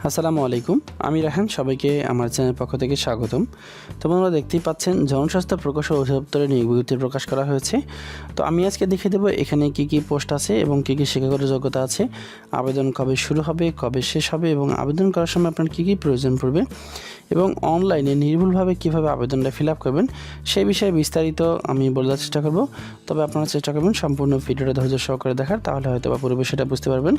আসসালামু আলাইকুম, আমি রাহান। সবাইকে আমার চ্যানেলের পক্ষ থেকে স্বাগতম। তো আপনারা দেখতেই পাচ্ছেন জনস্বাস্থ্য প্রকৌশল অধিদপ্তরে নিয়োগ বিজ্ঞপ্তি প্রকাশ করা হয়েছে। তো আমি আজকে দেখিয়ে দেবো এখানে কি কি পোস্ট আছে এবং কি কি শিক্ষাগত যোগ্যতা আছে, আবেদন কবে শুরু হবে, কবে শেষ হবে এবং আবেদন করার সময় আপনার কী কী প্রয়োজন পড়বে এবং অনলাইনে নির্ভুলভাবে কীভাবে আবেদনটা ফিল আপ করবেন সেই বিষয়ে বিস্তারিত আমি বলে দেওয়ার চেষ্টা করব। তবে আপনারা চেষ্টা করবেন সম্পূর্ণ ভিডিওটা ধৈর্য সহকারে দেখার, তাহলে হয়তো বা পুরো বিষয়টা বুঝতে পারবেন।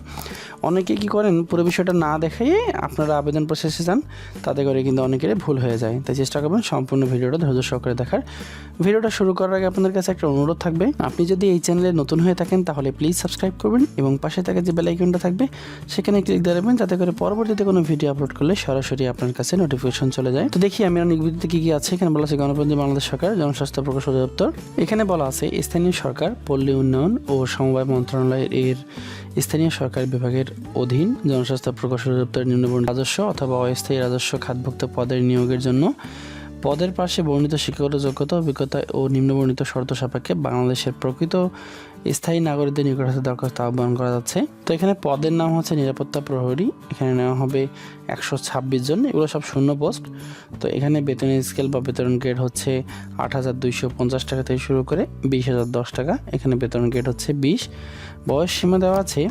অনেকে কী করেন, পুরো বিষয়টা না দেখাইয়ে আপনারা আবেদন প্রসেসে যান, তাতে করে কিন্তু অনেকের ভুল হয়ে যায়। তাই চেষ্টা করবেন সম্পূর্ণ ভিডিওটা ধৈর্য সহকারে দেখার। ভিডিওটা শুরু করার আগে আপনাদের কাছে একটা অনুরোধ থাকবে, আপনি যদি এই চ্যানেলে নতুন হয়ে থাকেন তাহলে প্লিজ সাবস্ক্রাইব করবেন এবং পাশে থাকা যে বেল আইকনটা থাকবে সেখানে ক্লিক দিয়ে রাখবেন, যাতে করে পরবর্তীতে কোনো ভিডিও আপলোড করলে সরাসরি আপনার কাছে নোটিফিকেশন চলে যায়। তো দেখি আমি নিয়োগ বিজ্ঞপ্তিতে কী কী আছে। এখানে বলা আছে গণপ্রজাতন্ত্রী বাংলাদেশ সরকার জনস্বাস্থ্য প্রকৌশল অধিদপ্তর। এখানে বলা আছে স্থানীয় সরকার, পল্লী উন্নয়ন ও সমবায় মন্ত্রণালয়ের স্থানীয় সরকার বিভাগের অধীন জনস্বাস্থ্য প্রকৌশল অধিদপ্তরের নিম্নবর্ণিত রাজস্ব অথবা অস্থায়ী রাজস্ব খাতভুক্ত পদের নিয়োগের জন্য পদের পাশে বর্ণিত শিক্ষাগত যোগ্যতা, অভিজ্ঞতা ও নিম্নবর্ণিত শর্ত সাপেক্ষে বাংলাদেশের প্রকৃত স্থায়ী নাগরিকদের নিকট হতে দরখাস্ত আহ্বান করা যাচ্ছে। তো এখানে পদের নাম হচ্ছে নিরাপত্তা প্রহরী। এখানে নেওয়া হবে 126 জন, এগুলো সব শূন্য পোস্ট। তো এখানে বেতনের স্কেল বা বেতন গ্রেড হচ্ছে 8,250 টাকা থেকে শুরু করে 20,010 টাকা। এখানে বেতন গ্রেড হচ্ছে 20। বয়স সীমা দেওয়া আছে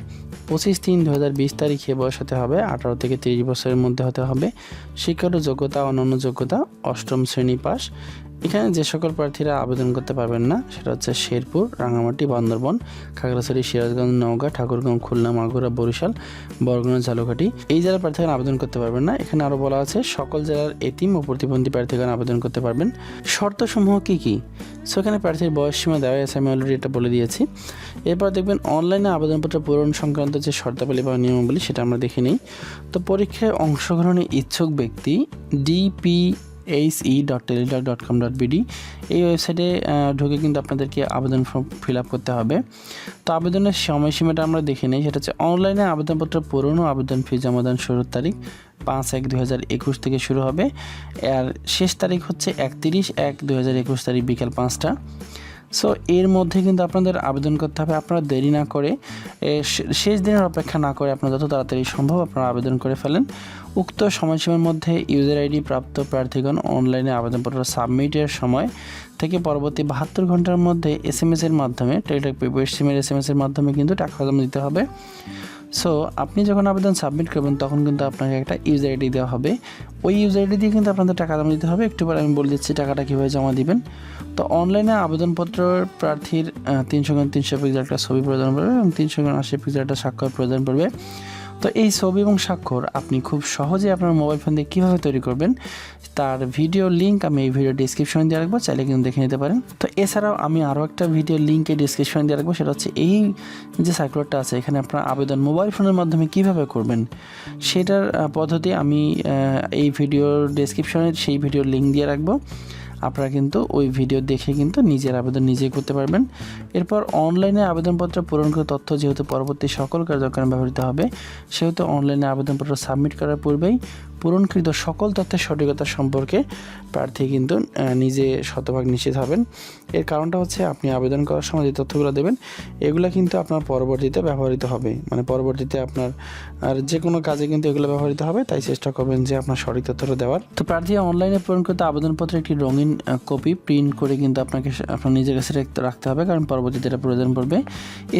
25/3/2020 তারিখে বয়স হতে হবে 18 থেকে 30 বছরের মধ্যে হতে হবে। শিক্ষাগত যোগ্যতা, অন্যান্য যোগ্যতা 8ম শ্রেণী পাস। এখানে যে সকল প্রার্থীরা আবেদন করতে পারবেন না সেটা হচ্ছে শেরপুর, রাঙামাটি, বান্দরবন, খাগড়াছড়ি, সিরাজগঞ্জ, নওগাঁ, ঠাকুরগাঁও, খুলনা, মাগুরা, বরিশাল, বরগুনা, ঝালকাঠি, এই জেলার প্রার্থীগণ আবেদন করতে পারবেন না। এখানে আরও বলা আছে সকল জেলার এতিম ও প্রতিবন্ধী প্রার্থীগণ আবেদন করতে পারবেন। শর্তসমূহ কী কী? সো এখানে প্রার্থীর বয়স সীমা দেওয়া আছে, আমি অলরেডি এটা বলে দিয়েছি। এরপর দেখবেন অনলাইনে আবেদনপত্র পূরণ সংক্রান্ত যে শর্তাবলী বা নিয়মাবলী সেটা আমরা দেখে নিই। তো পরীক্ষায় অংশগ্রহণে ইচ্ছুক ব্যক্তি dphe.teletalk.com.bd এই ওয়েবসাইটে ঢুকে কিন্তু আপনাদেরকে আবেদন ফর্ম ফিল আপ করতে হবে। তো আবেদনের সময়সীমাটা আমরা দেখে নিই। সেটা হচ্ছে অনলাইনে আবেদনপত্র পূরণ ও আবেদন ফি জমাদান শুরুর তারিখ 5/1/2021 থেকে শুরু হবে, আর শেষ তারিখ হচ্ছে 31/1/2021 তারিখ বিকেল 5টা। সো এর মধ্যে কিন্তু আপনাদের আবেদন করতে হবে। আপনারা দেরি না করে, শেষ দিনের অপেক্ষা না করে আপনারা যত তাড়াতাড়ি সম্ভব আপনারা আবেদন করে ফেলেন। উক্ত সময়সীমার মধ্যে ইউজার আইডি প্রাপ্ত প্রার্থীগণ অনলাইনে আবেদনপত্র সাবমিটের সময় থেকে পরবর্তী 72 ঘন্টার মধ্যে এসএমএসের মাধ্যমে, টেলিটক প্রিপেড সিমের এসএমএসের মাধ্যমে কিন্তু টাকা জমা দিতে হবে। সো আপনি যখন আবেদন সাবমিট করবেন তখন কিন্তু আপনাকে একটা ইউজার আইডি দেওয়া হবে। ওই ইউজার আইডি দিয়ে কিন্তু আপনাদের টাকা জমা দিতে হবে। একটু পরে আমি বলে দিচ্ছি টাকাটা কীভাবে জমা দিবেন। তো অনলাইনে আবেদনপত্র প্রার্থীর 300x300 পিক্সেল একটা ছবি প্রয়োজন পড়বে এবং 380 পিক্সেল একটা স্বাক্ষর প্রয়োজন পড়বে। তো এই ছবি এবং স্বাক্ষর আপনি খুব সহজে আপনার মোবাইল ফোন দিয়ে কীভাবে তৈরি করবেন তার ভিডিও লিঙ্ক আমি এই ভিডিও ডিসক্রিপশনে দিয়ে রাখবো, চাইলে কিন্তু দেখে নিতে পারেন। তো এছাড়াও আমি আরও একটা ভিডিও লিঙ্কে ডিসক্রিপশনে দিয়ে রাখবো, সেটা হচ্ছে এই যে সার্কুলারটা আছে এখানে আপনার আবেদন মোবাইল ফোনের মাধ্যমে কীভাবে করবেন সেটার পদ্ধতি আমি এই ভিডিওর ডিসক্রিপশনে সেই ভিডিওর লিঙ্ক দিয়ে রাখবো। আপনারা কিন্তু ওই ভিডিও দেখে কিন্তু নিজের আবেদন নিজেই করতে পারবেন। এরপর অনলাইনে আবেদনপত্র পূরণকৃত তথ্য যেহেতু পরবর্তী সকল কার্যক্রমে ব্যবহৃত হবে, সেহেতু অনলাইনে আবেদনপত্র সাবমিট করার পূর্বেই পূরণকৃত সকল তথ্যের সঠিকতা সম্পর্কে প্রার্থী কিন্তু নিজে শতভাগ নিশ্চিত হবেন। এর কারণটা হচ্ছে আপনি আবেদন করার সময় যে তথ্যগুলো দেবেন এগুলো কিন্তু আপনার পরবর্তীতে ব্যবহৃত হবে, মানে পরবর্তীতে আপনার আর যে কোনো কাজে কিন্তু এগুলো ব্যবহৃত হবে। তাই চেষ্টা করবেন যে আপনার সঠিক তথ্যটা দেওয়ার। তো প্রার্থী অনলাইনে পূরণকৃত আবেদনপত্রের একটি রঙিন কপি প্রিন্ট করে কিন্তু আপনাকে আপনার নিজের কাছে রাখতে হবে, কারণ পরবর্তীতে এটা প্রয়োজন পড়বে।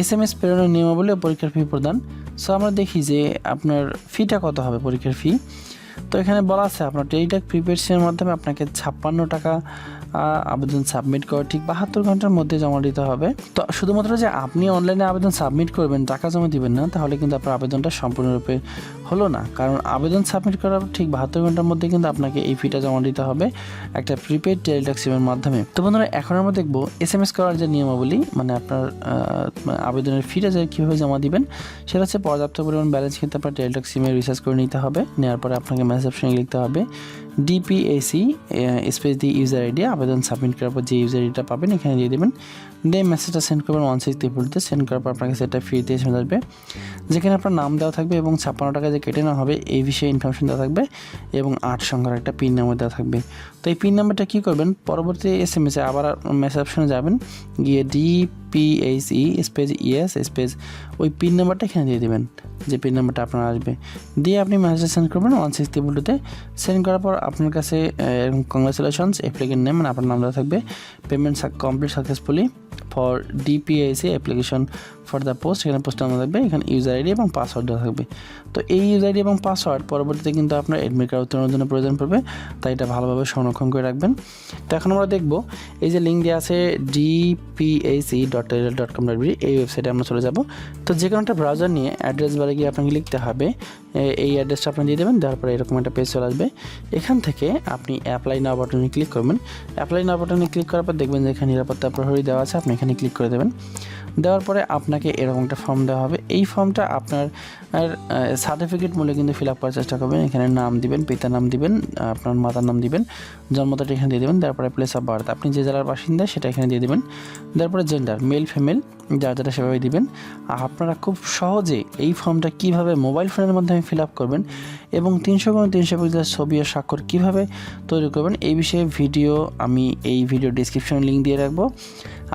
এসএমএস প্রেরণের নিয়মাবলী ও পরীক্ষার ফি প্রদান। সো আমরা দেখি যে আপনার ফিটা কত হবে, পরীক্ষার ফি। তো এখানে বলা আছে আপনার টেলিটক প্রিপেড সিমের মাধ্যমে আপনাকে 56 টাকা আবেদন সাবমিট করে ঠিক 72 ঘন্টার মধ্যে জমা দিতে হবে। তো শুধুমাত্র যে আপনি অনলাইনে আবেদন সাবমিট করবেন, টাকা জমা দিবেন না, তাহলে কিন্তু আপনার আবেদনটা সম্পূর্ণরূপে হলো না। কারণ আবেদন সাবমিট করার ঠিক 72 ঘন্টার মধ্যে কিন্তু আপনাকে এই ফিটা জমা দিতে হবে একটা প্রিপেড টেলিটক সিমের মাধ্যমে। তো বন্ধুরা এখন আমরা দেখবো এসএমএস করার যে নিয়মাবলী, মানে আপনার আবেদনের ফিটা যে কীভাবে জমা দিবেন সেটা হচ্ছে পর্যাপ্ত পরিমাণ ব্যালেন্স কিন্তু আপনার টেলিটক সিমে রিচার্জ করে নিতে হবে। নেওয়ার পরে আপনাকে মেসেজ অপশনে লিখতে হবে ডিপিএসি স্পেস দিয়ে ইউজার আইডি। আবেদন সাবমিট করার পর যে ইউজার আইডিটা পাবেন এখানে দিয়ে দেবেন, দিয়ে মেসেজটা সেন্ড করবেন 1634-তে। সেন্ড করার পর আপনাকে সেটা ফ্রিতে এসে আসবে, যেখানে আপনার নাম দেওয়া থাকবে এবং 56 টাকা যে কেটে নেওয়া হবে এই বিষয়ে ইনফরমেশন দেওয়া থাকবে এবং 8 সংখ্যার একটা পিন নাম্বার দেওয়া থাকবে। তো এই পিন নাম্বারটা কী করবেন, পরবর্তী এসএমএসে আবার মেসেজ অপশনে যাবেন, গিয়ে DPHE স্পেস ইয়েস স্পেস ওই পিন নাম্বারটা এখানে দিয়ে দেবেন, যে পিন নাম্বারটা আপনার আসবে, দিয়ে আপনি মেসেজ সেন্ড করবেন 162 সেন্ড করার পর আপনার কাছে কংগ্রাচুলেশনস অ্যাপ্লিকেন্ট নেম মানে আপনার নাম দেওয়া থাকবে, payment complete successfully for DPHE application for the post, এখানে পোস্টের নাম থাকবে, এখানে ইউজার আইডি এবং পাসওয়ার্ড দেওয়া থাকবে। তো এই ইউজার আইডি এবং পাসওয়ার্ড পরবর্তীতে কিন্তু আপনার অ্যাডমিট কার্ড উত্তোলনের জন্য প্রয়োজন পড়বে, তাই এটা ভালোভাবে সংরক্ষণ করে রাখবেন। তো এখন আমরা দেখব এই যে লিঙ্ক দেওয়া আছে dphe.teletel.com.bd, এই ওয়েবসাইটে আমরা চলে যাব। তো যে কোনো একটা ব্রাউজার নিয়ে অ্যাড্রেস বারে গিয়ে আপনাকে লিখতে হবে, এই অ্যাড্রেসটা আপনি দিয়ে দেবেন, দেওয়ার পরে এরকম একটা পেজ চলে আসবে। এখান থেকে আপনি অ্যাপ্লাই নাও বাটনে ক্লিক করবেন। অ্যাপ্লাই নাও বাটনে ক্লিক করার পর দেখবেন যে এখানে নিরাপত্তা প্রহরী দেওয়া আছে, আপনি এখানে ক্লিক করে দেবেন। দেওয়ার পরে আপনাকে এরকম একটা ফর্ম দেওয়া হবে, এই ফর্মটা আপনার সার্টিফিকেট মূল্যে কিন্তু ফিল আপ করার চেষ্টা করবেন। এখানে নাম দিবেন, পিতার নাম দিবেন, আপনার মাতার নাম দিবেন, জন্মতাটা এখানে দিয়ে দেবেন, তারপরে প্লেস অফ বার্থ আপনি যে জেলার বাসিন্দা সেটা এখানে দিয়ে দেবেন, তারপরে জেন্ডার মেল ফিমেল যার যেটা সেভাবে দিবেন। আপনারা খুব সহজে এই ফর্মটা কীভাবে মোবাইল ফোনের মাধ্যমে ফিল আপ করবেন এবং 300x300 পিক্সেলের ছবি ও স্বাক্ষর কীভাবে তৈরি করবেন এই বিষয়ে ভিডিও আমি এই ভিডিও ডিসক্রিপশনে লিঙ্ক দিয়ে রাখবো,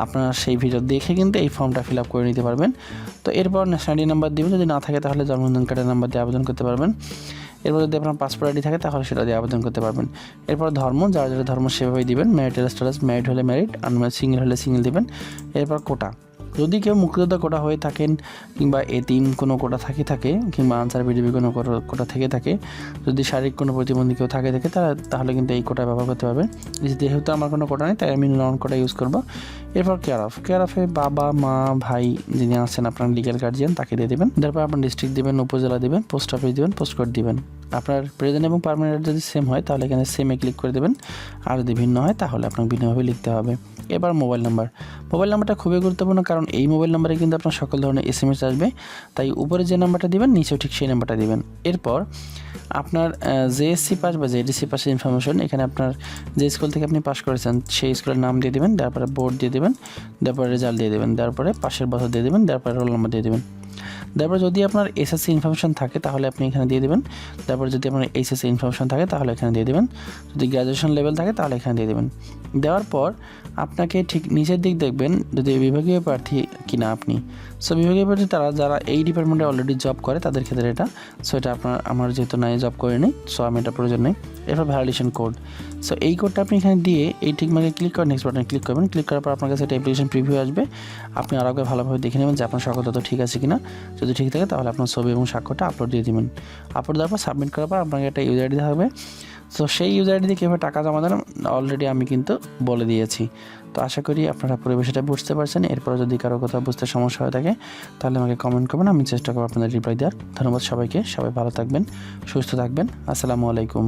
আপনারা সেই ভিডিও দেখে কিন্তু এই ফর্মটা ফিল আপ করে নিতে পারবেন। তো এরপর ন্যাশনালিটি নাম্বার দিবেন, যদি না থাকে তাহলে জন্মদিন কার্ডের নাম্বার দিয়ে আবেদন করতে পারবেন। এরপর যদি আপনার পাসপোর্ট আইডি থাকে তাহলে সেটা দিয়ে আবেদন করতে পারবেন। এরপর ধর্ম, যার যারা ধর্ম সেভাবেই দিবেন, ম্যারিটাল স্ট্যাটাস ম্যারিড হলে ম্যারিড, আনম্যারিড সিঙ্গেল হলে সিঙ্গেল দিবেন। এরপর কোটা, যদি কেউ মুক্তিযোদ্ধা কোটা হয়ে থাকেন কিংবা এতিম কোনো কোটা থাকে কিংবা আনসার বিডিবি কোনো কোটা থেকে থাকে, যদি শারীরিক কোনো প্রতিবন্ধী কেউ থাকে তাহলে কিন্তু এই কোটা ব্যবহার করতে পারবে। যেহেতু আমার কোনো কোটা নেই তাই আমি নন কোটা ইউজ করব। এরপর কেয়ার অফে বাবা মা ভাই যিনি আছেন আপনার লিগ্যাল গার্জিয়ান তাকে দিয়ে দেবেন। তারপর আপনার ডিস্ট্রিক্ট দিবেন, উপজেলা দিবেন, পোস্ট অফিস দিবেন, পোস্ট কোড দিবেন। আপনার প্রেজেন্ট এবং পার্মানেন্ট যদি সেম হয় তাহলে এখানে সেমে ক্লিক করে দেবেন, আর যদি ভিন্ন হয় তাহলে আপনাকে ভিন্নভাবে লিখতে হবে। এবার মোবাইল নাম্বারটা খুবই গুরুত্বপূর্ণ, কারণ এই মোবাইল নাম্বারে কিন্তু আপনার সকল ধরনের SMS আসবে, তাই উপরে যে নাম্বারটা দিবেন নিচেও ঠিক সেই নাম্বারটা দিবেন। এরপর আপনার JSC পাস বা JDC পাসের ইনফরমেশন, এখানে আপনার যে স্কুল থেকে আপনি পাস করেছেন সেই স্কুলের নাম দিয়ে দেবেন, তারপরে বোর্ড দিয়ে দেবেন, তারপরে রেজাল্ট দিয়ে দেবেন, তারপরে পাশের বছর দিয়ে দেবেন, তারপরে রোল নাম্বার দিয়ে দেবেন। তারপর যদি আপনার SSC ইনফরমেশন থাকে তাহলে আপনি এখানে দিয়ে দেবেন, তারপর যদি আপনার HSC ইনফরমেশন থাকে তাহলে এখানে দিয়ে দেবেন, যদি গ্র্যাজুয়েশন লেভেল থাকে তাহলে এখানে দিয়ে দেবেন। দেওয়ার পর আপনাকে ঠিক নিচের দিক দেখবেন যদি বিভাগীয় প্রার্থী কিনা আপনি। সো বিভাগীয় প্রার্থী যারা এই ডিপার্টমেন্টে অলরেডি জব করে তাদের ক্ষেত্রে এটা। সো এটা আমার যেহেতু নাই জব করিনি, সো আমি এটা প্রয়োজন নেই। এরপর ভ্যালিডেশন কোড, সো এই কোডটা আপনি এখানে দিয়ে এই ঠিক মার্কে ক্লিক করে নেক্সট বাটনে ক্লিক করবেন। ক্লিক করার পর আপনার কাছে একটা অ্যাপ্লিকেশন প্রিভিউ আসবে, আপনি আরও ভালোভাবে দেখে নেবেন যে আপনার সকল তথ্য ঠিক আছে কিনা। যদি ঠিক থাকে তাহলে আপনার ছবি এবং স্বাক্ষরটা আপলোড দিয়ে দেবেন। আপলোড দেওয়ার পর সাবমিট করার পর আপনাকে একটা ইউজার আইডি থাকবে, সো সেই ইউজার আইডি দিয়ে কীভাবে টাকা জমা দেন অলরেডি আমি কিন্তু বলে দিয়েছি। তো আশা করি আপনারা পুরো বিষয়টা বুঝতে পারছেন। এরপর যদি কারো কোথাও বুঝতে সমস্যা হয়ে থাকে তাহলে আমাকে কমেন্ট করবেন, আমি চেষ্টা করবো আপনাদের রিপ্লাই দেওয়ার। ধন্যবাদ সবাইকে, সবাই ভালো থাকবেন, সুস্থ থাকবেন। আসসালামু আলাইকুম।